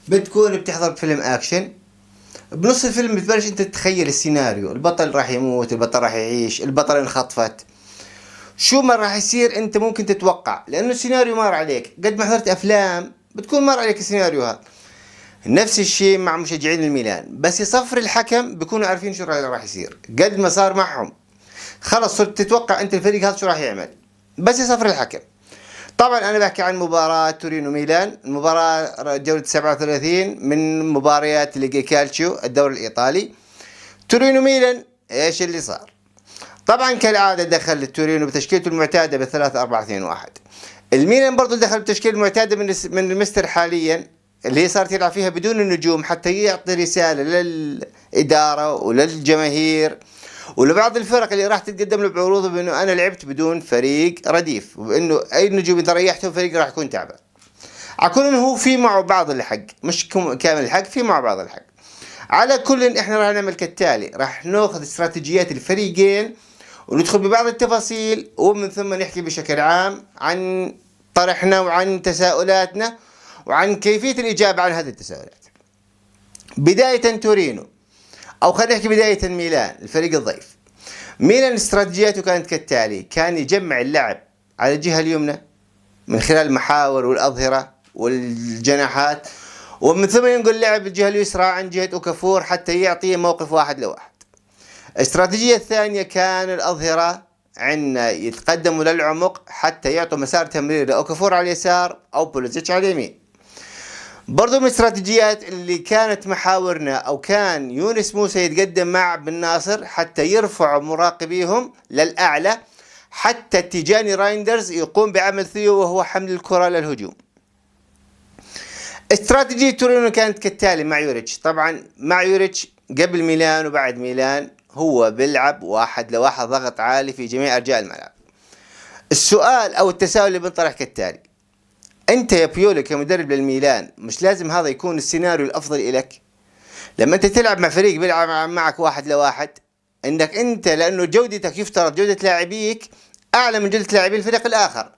بتكون بتحضر فيلم اكشن. بنص الفيلم بتبلش انت تتخيل السيناريو، البطل راح يموت، البطل راح يعيش، البطل انخطفت، شو ما راح يصير انت ممكن تتوقع، لانه السيناريو مر عليك. قد ما حضرت افلام بتكون مر عليك السيناريو هذا. نفس الشيء مع مشجعين الميلان، بس يصفر الحكم بيكونوا عارفين شو راح يصير. قد ما صار معهم خلص صرت تتوقع انت الفريق هذا شو راح يعمل، بس يصفر الحكم. طبعا انا بحكي عن مباراة تورينو ميلان، المباراة جولة 37 من مباريات ليجي كالتشيو الدوري الايطالي. تورينو ميلان ايش اللي صار؟ طبعا كالعادة دخل تورينو بتشكيلته المعتادة بالثلاثة 4 2 1. الميلان برضو دخل بتشكيلة المعتادة من المستر حاليا، اللي هي صارت يلعب فيها بدون النجوم، حتى يعطي رسالة للإدارة وللجماهير ولبعض الفرق اللي راح تتقدم له بعروضه بانه انا لعبت بدون فريق رديف، وانه اي نجوم اذا ريحتهم فريق راح يكون تعبان. على كل انه هو في معه بعض الحق، مش كامل الحق، في معه بعض الحق. على كل احنا راح نعمل كالتالي، راح ناخذ استراتيجيات الفريقين وندخل ببعض التفاصيل، ومن ثم نحكي بشكل عام عن طرحنا وعن تساؤلاتنا وعن كيفية الإجابة عن هذه التساؤلات. بداية تورينو، أو خلينا نحكي بداية ميلان الفريق الضيف. ميلان استراتيجياته كانت كالتالي، كان يجمع اللعب على الجهة اليمنى من خلال المحاور والأظهرة والجناحات، ومن ثم ينقل اللعب الجهة اليسرى عن جهة أوكافور حتى يعطيه موقف 1-1. الاستراتيجية الثانية كان الأظهرة عندنا يتقدموا للعمق حتى يعطوا مسار تمرير لأوكافور على اليسار أو بوليزيتش على اليمين. برضو من الاستراتيجيات اللي كانت محاورنا، أو كان يونس موسى يتقدم مع بن ناصر حتى يرفعوا مراقبيهم للأعلى، حتى تيجاني رايندرز يقوم بعمل ثيو وهو حمل الكرة للهجوم. استراتيجية تورينو كانت كالتالي مع يوريتش. طبعا مع يوريتش قبل ميلان وبعد ميلان هو بيلعب 1-1 ضغط عالي في جميع أرجاء الملعب. السؤال أو التساؤل اللي بنطرح كالتالي، انت يا بيولي كمدرب للميلان مش لازم هذا يكون السيناريو الافضل لك؟ لما انت تلعب مع فريق بيلعب معك 1-1، انك انت لانه جودتك يفترض جودة لاعبيك اعلى من جودة لاعبي الفريق الاخر،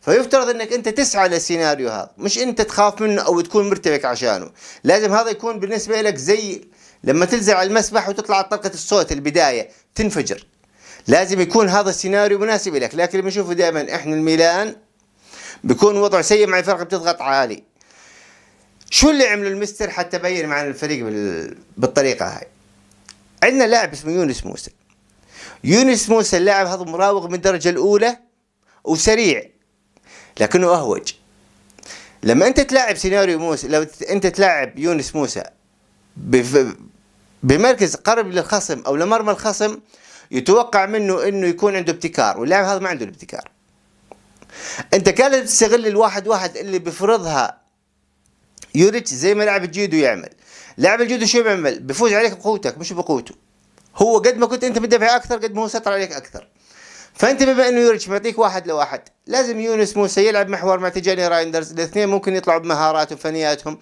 فيفترض انك انت تسعى للسيناريو هذا، مش انت تخاف منه او تكون مرتبك عشانه. لازم هذا يكون بالنسبة لك زي لما تنزل على المسبح وتطلع على طلقة الصوت البداية تنفجر. لازم يكون هذا السيناريو مناسب لك. لكن اللي بنشوفه دائما احنا الميلان بيكون وضع سيء مع الفرق بتضغط عالي. شو اللي عمله المستر حتى بين معنا الفريق بالطريقة هاي؟ عندنا لاعب اسمه يونس موسى. يونس موسى اللاعب هذا مراوغ من الدرجة الأولى وسريع لكنه أهوج. لما أنت تلعب سيناريو موسى، لو أنت تلعب يونس موسى بمركز قرب للخصم أو لمرمى الخصم، يتوقع منه أنه يكون عنده ابتكار، واللاعب هذا ما عنده الابتكار. انت كان تستغل 1-1 اللي بفرضها يوريتش زي ما لاعب الجيدو يعمل. لاعب الجيدو شو بيعمل؟ بفوز عليك بقوتك مش بقوته. هو قد ما كنت انت مدافع اكثر قد ما هو سيطر عليك اكثر. فانت بما انه يوريتش معطيك 1-1، لازم يونس موسى يلعب محور مع تيجاني رايندرز، الاثنين ممكن يطلعوا بمهاراتهم وفنياتهم.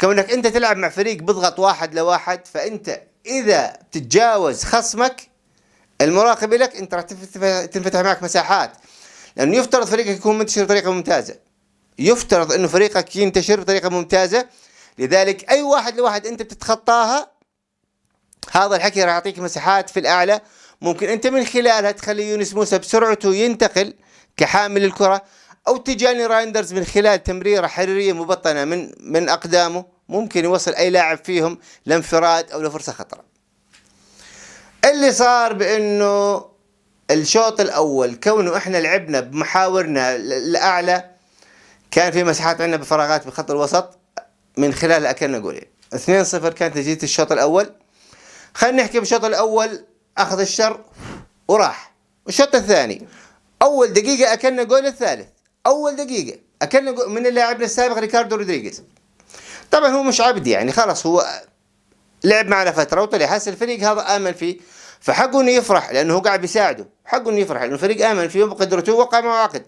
كونك انت تلعب مع فريق بضغط 1-1، فانت اذا تتجاوز خصمك المراقب لك انت راح تنفتح معك مساحات، لأنه يفترض فريقك يكون منتشر بطريقة ممتازة. يفترض أنه فريقك ينتشر بطريقة ممتازة، لذلك أي 1-1 أنت بتتخطاها هذا الحكي راح يعطيك مساحات في الأعلى، ممكن أنت من خلالها تخلي يونس موسى بسرعته ينتقل كحامل الكرة، أو تيجاني رايندرز من خلال تمريرة حريرية مبطنة من أقدامه ممكن يوصل أي لاعب فيهم لانفراد أو لفرصة خطرة. اللي صار بأنه الشوط الأول كونه إحنا لعبنا بمحاورنا الأعلى، كان في مساحات عندنا بفراغات بخط الوسط من خلال أكلنا جولين. 2-0 كانت نتيجة الشوط الأول. خلينا نحكي بالشوط الأول أخذ الشر وراح. الشوط الثاني أول دقيقة أكلنا جول الثالث، أول دقيقة أكلنا جول من اللاعبنا السابق ريكاردو رودريغيز. طبعا هو مش عبد يعني، خلاص هو لعب معنا فترة وطلع، حس الفريق هذا آمن فيه، فحقه انه يفرح لانه هو قاعد بيساعده، حقه انه يفرح لانه الفريق امن فيه وبقدرته ووقع معه عقد.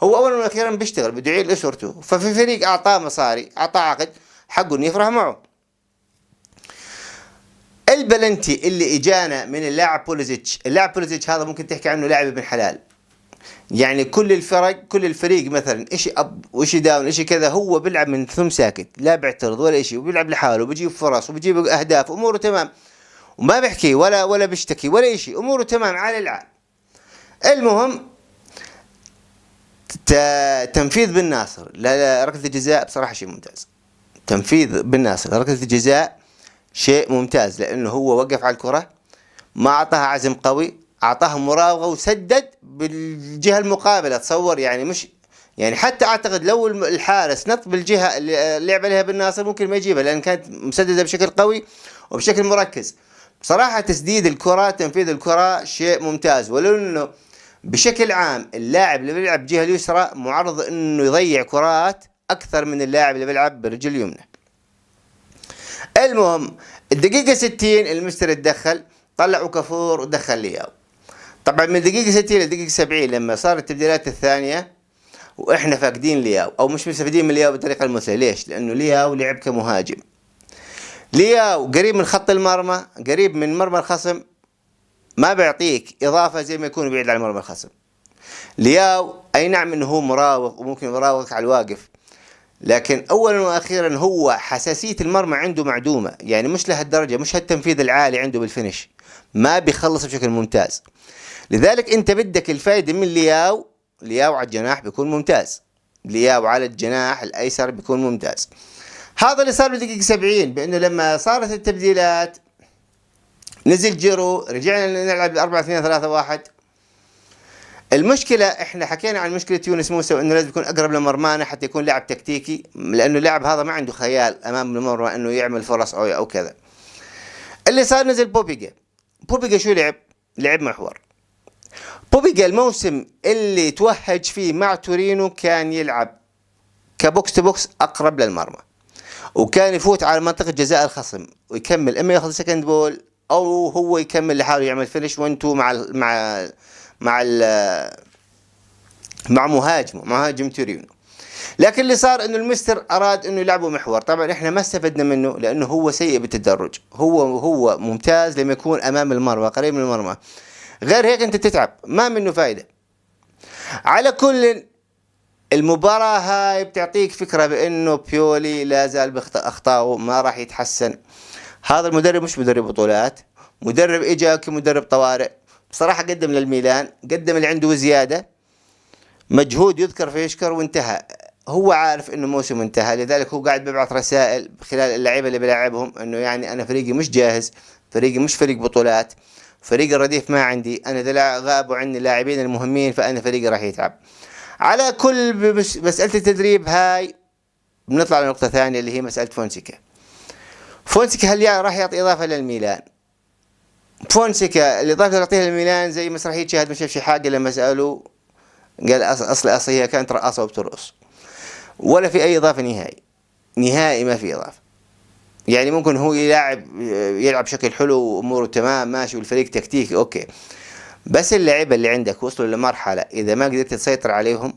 هو اولا واخيرا بيشتغل بده يعيل اسرته، ففي فريق اعطاه مصاري اعطاه عقد، حقه انه يفرح معه. البلنتي اللي اجانا من اللاعب بوليزيتش، اللاعب بوليزيتش هذا ممكن تحكي عنه لاعب ابن حلال. يعني كل الفرق، كل الفريق مثلا اشي اب واشي داون اشي كذا، هو بيلعب من ثم ساكت، لا بيعترض ولا اشي، وبيلعب لحاله وبيجيب فرص وبيجيب اهداف، اموره تمام، وما بيحكي ولا بيشتكي ولا اشي، اموره تمام على العال. المهم تنفيذ بن ناصر ركلة الجزاء بصراحة شيء ممتاز. تنفيذ بن ناصر ركلة الجزاء شيء ممتاز، لانه هو وقف على الكرة، ما اعطاها عزم قوي، اعطاها مراوغة وسدد بالجهة المقابلة. تصور يعني مش يعني حتى اعتقد لو الحارس نط بالجهة اللي لعب عليها بن ناصر ممكن ما يجيبها، لان كانت مسددة بشكل قوي وبشكل مركز. بصراحة تسديد الكرة، تنفيذ الكرة شيء ممتاز. ولو انه بشكل عام اللاعب اللي بيلعب بجهة اليسرى معرض انه يضيع كرات اكثر من اللاعب اللي بيلعب برجل اليمنى. المهم الدقيقة 60 المستر اتدخل، طلعوا كافور ودخل لياو. طبعا من الدقيقة 60 للدقيقة 70 لما صارت التبديلات الثانية واحنا فاقدين لياو، او مش مستفيدين من لياو بالطريقة المثلى. ليش؟ لانه لياو لعب كمهاجم، لياو قريب من خط المرمى، قريب من مرمى الخصم، ما بيعطيك اضافة زي ما يكون بعيد عن مرمى الخصم. لياو اي نعم انه هو مراوغ وممكن يراوغك على الواقف، لكن اولا واخيرا هو حساسية المرمى عنده معدومة، يعني مش لهالدرجة، مش هالتنفيذ العالي عنده بالفينش، ما بيخلص بشكل ممتاز. لذلك انت بدك الفائدة من لياو. لياو على الجناح بيكون ممتاز، لياو على الجناح الايسر بيكون ممتاز. هذا اللي صار بالدقيقة 70، بانه لما صارت التبديلات نزل جيرو، رجعنا نلعب 4-2-3-1. المشكلة احنا حكينا عن مشكلة يونس موسى، انه لازم يكون اقرب لمرمانا حتى يكون لاعب تكتيكي، لانه اللاعب هذا ما عنده خيال امام المرمى انه يعمل فرص او كذا. اللي صار نزل بوبيجا. بوبيجا شو لعب محور. بوبيجا الموسم اللي توهج فيه مع تورينو كان يلعب كبوكس تو بوكس اقرب للمرمى، وكان يفوت على منطقة جزاء الخصم ويكمل، اما ياخذ سكند بول او هو يكمل لحاله يعمل فينش وانتو مع مهاجم تورينو. لكن اللي صار انه المستر اراد انه يلعبه محور. طبعا احنا ما استفدنا منه لانه هو سيء بالتدرج، هو ممتاز لما يكون امام المرمى قريب من المرمى، غير هيك انت تتعب، ما منه فايدة. على كل المباراة هاي بتعطيك فكرة بانه بيولي لا زال باخطائه، ما راح يتحسن. هذا المدرب مش مدرب بطولات، مدرب اجا كمدرب طوارئ. بصراحة قدم للميلان، قدم اللي عنده زيادة، مجهود يذكر فيشكر وانتهى. هو عارف انه موسم انتهى، لذلك هو قاعد بيبعث رسائل خلال اللعيبة اللي بيلاعبهم انه يعني انا فريقي مش جاهز، فريقي مش فريق بطولات، فريق الرديف ما عندي، انا غابوا عني اللاعبين المهمين، فانا فريقي راح يتعب. على كل مسألة التدريب هاي بنطلع لنقطة ثانية اللي هي مسألة فونسيكا. فونسيكا هل راح يعطي اضافة للميلان؟ فونسيكا الإضافة اللي يعطيها للميلان زي مسرحية شاهد ما شافش حاجة، لما سألوه قال أصل هي كانت رقاصة وبترقص. ولا في أي إضافة نهائي ما في إضافة. يعني ممكن هو يلعب بشكل حلو وأموره تمام ماشي والفريق تكتيكي أوكي، بس اللعيبة اللي عندك وصلوا لمرحلة إذا ما قدرت تسيطر عليهم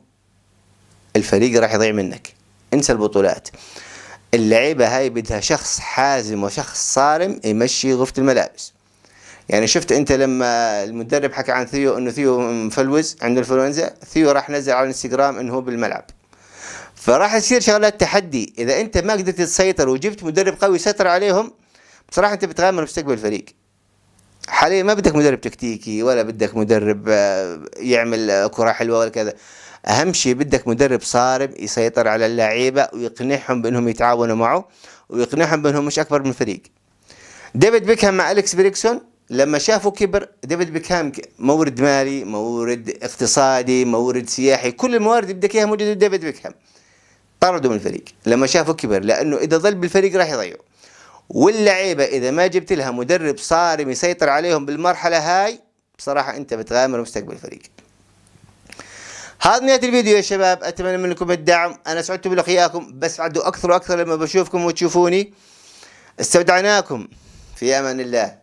الفريق راح يضيع منك. انسى البطولات. اللعيبة هاي بدها شخص حازم وشخص صارم يمشي غرفة الملابس. يعني شفت انت لما المدرب حكى عن ثيو انه ثيو مفلوز عنده الانفلونزا، ثيو راح نزل على الانستغرام انه هو بالملعب. فراح يصير شغلات تحدي، اذا انت ما قدرت تسيطر وجبت مدرب قوي يسيطر عليهم بصراحة انت بتغامر مستقبل الفريق. حاليا ما بدك مدرب تكتيكي ولا بدك مدرب يعمل كرة حلوة ولا كذا، اهم شيء بدك مدرب صارم يسيطر على اللعيبة ويقنعهم بانهم يتعاونوا معه ويقنعهم بانهم مش اكبر من فريق. ديفيد بيكهام مع أليكس بريكسون لما شافوا كبر، ديفيد بيكهام مورد مالي، مورد اقتصادي، مورد سياحي، كل الموارد اللي بدك اياها موجوده ديفيد بيكهام، طردوا من الفريق لما شافوا كبر، لانه اذا ظل بالفريق راح يضيعوا. واللعيبه اذا ما جبت لها مدرب صارم يسيطر عليهم بالمرحله هاي بصراحه انت بتغامر مستقبل الفريق. هذا نهاية الفيديو يا شباب، اتمنى منكم الدعم، انا سعدت بلقياكم، بس عدوا اكثر واكثر لما بشوفكم وتشوفوني. استودعناكم في امان الله.